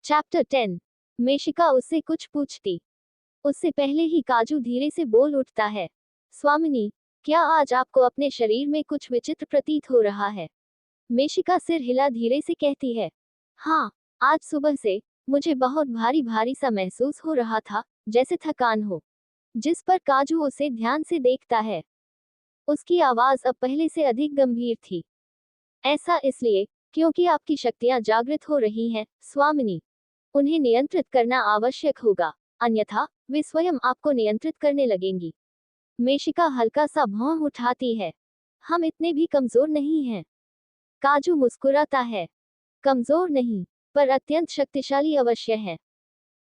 Chapter 10। मेशिका उससे कुछ पूछती। उससे पहले ही काजू धीरे से बोल उठता है। स्वामिनी, क्या आज आपको अपने शरीर में कुछ विचित्र प्रतीत हो रहा है? मेशिका सिर हिला धीरे से कहती है। हाँ, आज सुबह से मुझे बहुत भारी भारी सा महसूस हो रहा था, जैसे थकान हो। जिस पर काजू उसे ध्यान से देखता है। उसकी आवाज अब पहले से अधिक गंभीर थी। ऐसा इसलिए क्योंकि आपकी शक्तियां जागृत हो रही हैं, स्वामिनी। उन्हें नियंत्रित करना आवश्यक होगा, अन्यथा वे स्वयं आपको नियंत्रित करने लगेंगी। मेशिका हल्का सा भौं उठाती है। हम इतने भी कमजोर नहीं हैं। काजू मुस्कुराता है। कमजोर नहीं, पर अत्यंत शक्तिशाली अवश्य है।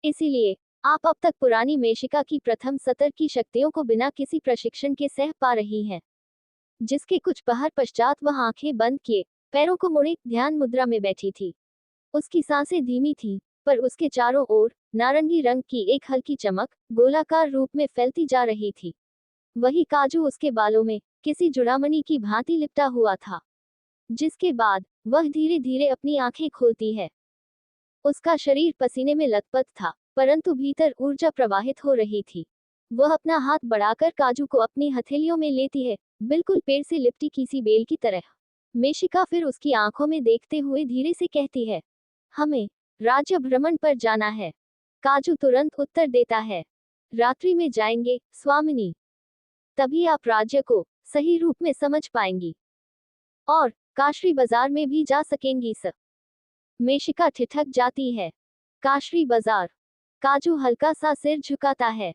इसीलिए आप अब तक पुरानी मेशिका की प्रथम सतर की शक्तियों को बिना किसी प्रशिक्षण के सह पा रही हैं। जिसके कुछ पहर पश्चात वह आंखें बंद किए, पैरों को मुड़े ध्यान मुद्रा में बैठी थी। उसकी सांसें धीमी थी, पर उसके चारों ओर नारंगी रंग की एक हल्की चमक गोलाकार रूप में फैलती जा रही थी। वही काजू उसके बालों में किसी जुड़ामणि की भांति लिपटा हुआ था। जिसके बाद वह धीरे धीरे अपनी आंखें खोलती है। उसका शरीर पसीने में लथपथ था, परंतु भीतर ऊर्जा प्रवाहित हो रही थी। वह अपना हाथ बढ़ाकर काजू को अपनी हथेलियों में लेती है, बिल्कुल पेड़ से लिपटी किसी बेल की तरह। मेशिका फिर उसकी आंखों में देखते हुए धीरे से कहती है, हमें राज्य भ्रमण पर जाना है। काजू तुरंत उत्तर देता है, रात्रि में जाएंगे, स्वामिनी। तभी आप राज्य को सही रूप में समझ पाएंगी और काशरी बाजार में भी जा सकेंगी। मेशिका ठिठक जाती है। काशरी बाजार। काजू हल्का सा सिर झुकाता है।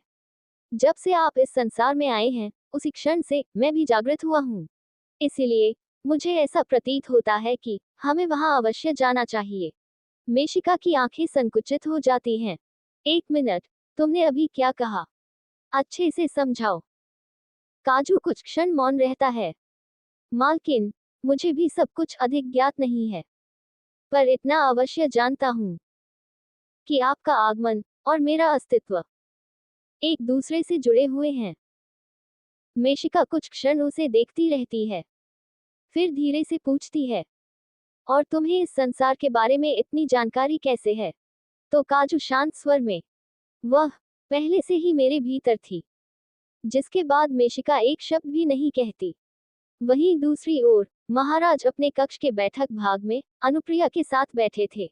जब से आप इस संसार में आए हैं, उसी क्षण से मैं भी जागृत हुआ हूँ। इसलिए मुझे ऐसा प्रतीत होता है कि हमें वहां अवश्य जाना चाहिए। मेशिका की आंखें संकुचित हो जाती हैं। 1 मिनट, तुमने अभी क्या कहा? अच्छे से समझाओ। काजू कुछ क्षण मौन रहता है। मालकिन, मुझे भी सब कुछ अधिक ज्ञात नहीं है, पर इतना अवश्य जानता हूँ कि आपका आगमन और मेरा अस्तित्व एक दूसरे से जुड़े हुए हैं। मेशिका कुछ क्षण उसे देखती रहती है, फिर धीरे से पूछती है, और तुम्हें इस संसार के बारे में इतनी जानकारी कैसे है? तो काजू शांत स्वर में, वह पहले से ही मेरे भीतर थी। जिसके बाद मेशिका एक शब्द भी नहीं कहती। वहीं दूसरी ओर महाराज अपने कक्ष के बैठक भाग में अनुप्रिया के साथ बैठे थे।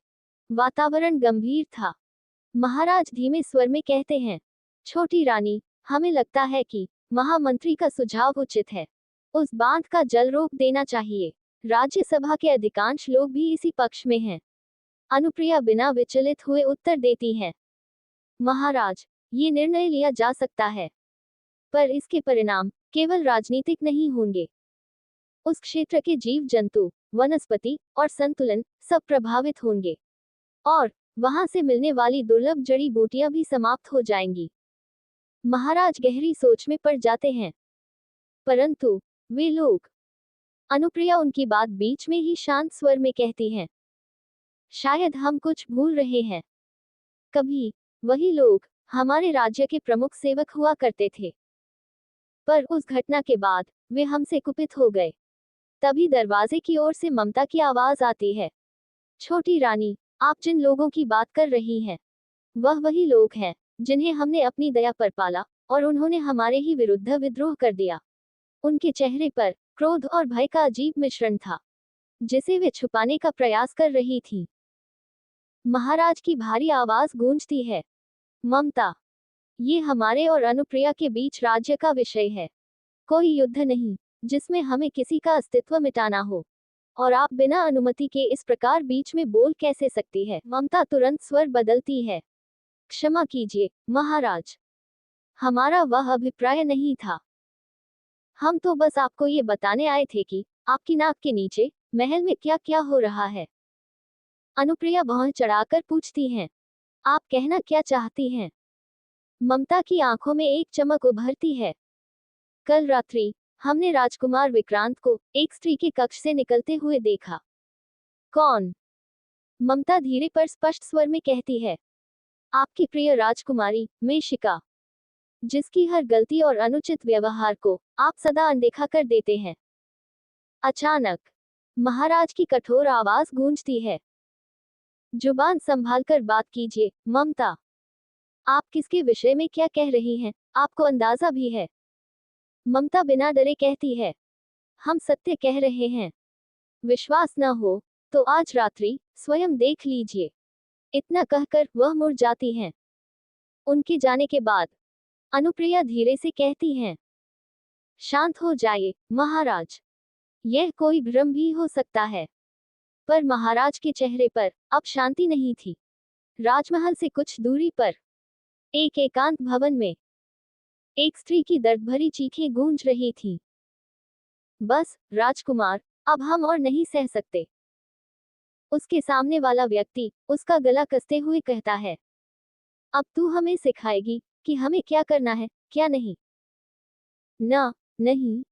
वातावरण गंभीर था। महाराज धीमे स्वर में कहते हैं, छोटी रानी, हमें लगता है कि महामंत्री का सुझाव उचित है। उस बांध का जल रोक देना चाहिए। राज्यसभा के अधिकांश लोग भी इसी पक्ष में हैं। अनुप्रिया बिना विचलित हुए उत्तर देती है, महाराज, ये निर्णय लिया जा सकता है, पर इसके परिणाम केवल राजनीतिक नहीं होंगे। उस क्षेत्र के जीव जंतु, वनस्पति और संतुलन सब प्रभावित होंगे, और वहां से मिलने वाली दुर्लभ जड़ी बूटियां भी समाप्त हो जाएंगी। महाराज गहरी सोच में पड़ जाते हैं। परंतु वे लोग। अनुप्रिया उनकी बात बीच में ही शांत स्वर में कहती हैं, शायद हम कुछ भूल रहे हैं। कभी वही लोग हमारे राज्य के प्रमुख सेवक हुआ करते थे, पर उस घटना के बाद वे हमसे कुपित हो गए। तभी दरवाजे की ओर से ममता की आवाज आती है, छोटी रानी, आप जिन लोगों की बात कर रही हैं, वह वही लोग हैं जिन्हें हमने अपनी दया पर पाला, और उन्होंने हमारे ही विरुद्ध विद्रोह कर दिया। उनके चेहरे पर क्रोध और भय का अजीब मिश्रण था, जिसे वे छुपाने का प्रयास कर रही थी। महाराज की भारी आवाज गूंजती है, ममता, ये हमारे और अनुप्रिया के बीच राज्य का विषय है। कोई युद्ध नहीं जिसमें हमें किसी का अस्तित्व मिटाना हो, और आप बिना अनुमति के इस प्रकार बीच में बोल कैसे सकती है? ममता तुरंत स्वर बदलती है, क्षमा कीजिए महाराज, हमारा वह अभिप्राय नहीं था। हम तो बस आपको ये बताने आए थे कि आपकी नाक के नीचे महल में क्या क्या हो रहा है। अनुप्रिया भौं चढ़ाकर पूछती हैं, आप कहना क्या चाहती हैं? ममता की आंखों में एक चमक उभरती है। कल रात्रि हमने राजकुमार विक्रांत को एक स्त्री के कक्ष से निकलते हुए देखा। कौन? ममता धीरे पर स्पष्ट स्वर में कहती है, आपकी प्रिय राजकुमारी मेशिका, जिसकी हर गलती और अनुचित व्यवहार को आप सदा अनदेखा कर देते हैं। अचानक महाराज की कठोर आवाज गूंजती है, जुबान संभालकर बात कीजिए। ममता, आप किसके विषय में क्या कह रही हैं, आपको अंदाजा भी है? ममता बिना डरे कहती है, हम सत्य कह रहे हैं। विश्वास न हो तो आज रात्रि स्वयं देख लीजिए। इतना कहकर वह मुड़ जाती हैं। उनके जाने के बाद अनुप्रिया धीरे से कहती हैं, शांत हो जाइए महाराज, यह कोई भ्रम भी हो सकता है। पर महाराज के चेहरे पर अब शांति नहीं थी। राजमहल से कुछ दूरी पर एक एकांत भवन में एक स्त्री की दर्द भरी चीखें गूंज रही थीं। बस राजकुमार, अब हम और नहीं सह सकते। उसके सामने वाला व्यक्ति उसका गला कसते हुए कहता है, अब तू हमें सिखाएगी कि हमें क्या करना है, क्या नहीं। न, नहीं,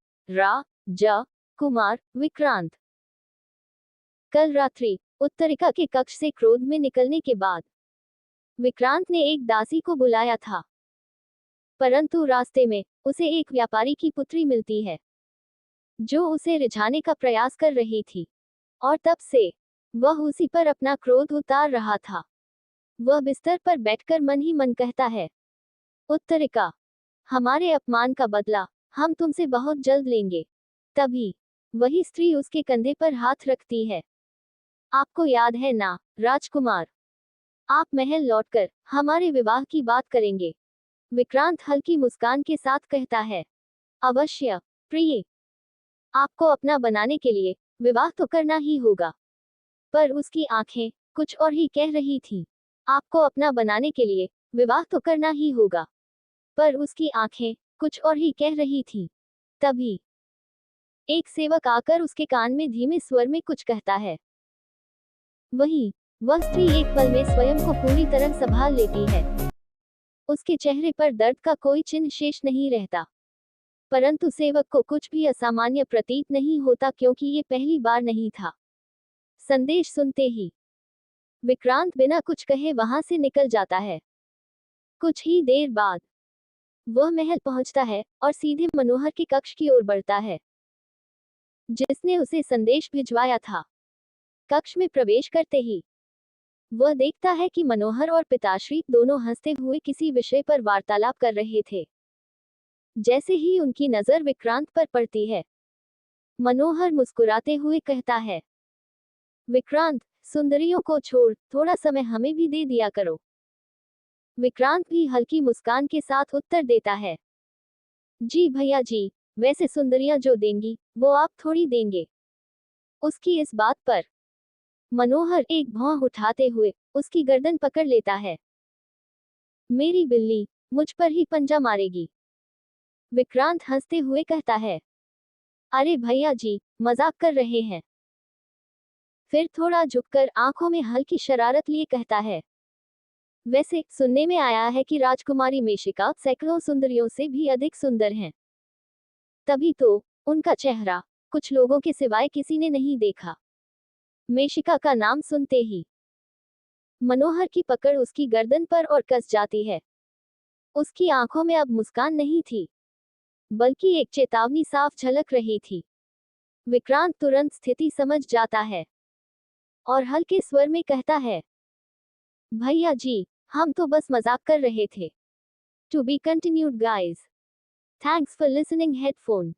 कुमार विक्रांत। कल रात्रि उत्तरिका के कक्ष से क्रोध में निकलने के बाद विक्रांत ने एक दासी को बुलाया था, परंतु रास्ते में उसे एक व्यापारी की पुत्री मिलती है जो उसे रिझाने का प्रयास कर रही थी, और तब से वह उसी पर अपना क्रोध उतार रहा था। वह बिस्तर पर बैठकर मन ही मन कहता है, उत्तरिका, हमारे अपमान का बदला हम तुमसे बहुत जल्द लेंगे। तभी वही स्त्री उसके कंधे पर हाथ रखती है, आपको याद है ना राजकुमार, आप महल लौटकर हमारे विवाह की बात करेंगे। विक्रांत हल्की मुस्कान के साथ कहता है, अवश्य प्रिय, आपको अपना बनाने के लिए विवाह तो करना ही होगा। पर उसकी आंखें कुछ और ही कह रही थीं। आपको अपना बनाने के लिए विवाह तो करना ही होगा, पर उसकी आंखें कुछ और ही कह रही थीं। तभी एक सेवक आकर उसके कान में धीमे स्वर में कुछ कहता है। वहीं वह स्त्री एक पल में स्वयं को पूरी तरह संभाल लेती है। उसके चेहरे पर दर्द का कोई चिन्ह शेष नहीं रहता, परंतु सेवक को कुछ भी असामान्य प्रतीत नहीं होता, क्योंकि ये पहली बार नहीं था। संदेश सुनते ही विक्रांत बिना कुछ कहे वहां से निकल जाता है। कुछ ही देर बाद वह महल पहुंचता है और सीधे मनोहर के कक्ष की ओर बढ़ता है, जिसने उसे संदेश भिजवाया था। कक्ष में प्रवेश करते ही वह देखता है कि मनोहर और पिताश्री दोनों हंसते हुए किसी विषय पर वार्तालाप कर रहे थे। जैसे ही उनकी नजर विक्रांत पर पड़ती है, मनोहर मुस्कुराते हुए कहता है, विक्रांत, सुंदरियों को छोड़ थोड़ा समय हमें भी दे दिया करो। विक्रांत भी हल्की मुस्कान के साथ उत्तर देता है, जी भैया जी, वैसे सुंदरियां जो देंगी वो आप थोड़ी देंगे। उसकी इस बात पर मनोहर एक भौं उठाते हुए उसकी गर्दन पकड़ लेता है। मेरी बिल्ली मुझ पर ही पंजा मारेगी। विक्रांत हंसते हुए कहता है, अरे भैया जी, मजाक कर रहे हैं। फिर थोड़ा झुककर आंखों में हल्की शरारत लिए कहता है, वैसे सुनने में आया है कि राजकुमारी मेशिका सैकड़ों सुंदरियों से भी अधिक सुंदर हैं। तभी तो उनका चेहरा कुछ लोगों के सिवाय किसी ने नहीं देखा। मेशिका का नाम सुनते ही मनोहर की पकड़ उसकी गर्दन पर और कस जाती है। उसकी आंखों में अब मुस्कान नहीं थी, बल्कि एक चेतावनी साफ झलक रही थी। विक्रांत तुरंत स्थिति समझ जाता है और हल्के स्वर में कहता है, भैया जी, हम तो बस मजाक कर रहे थे। To be continued guys. Thanks for listening headphone.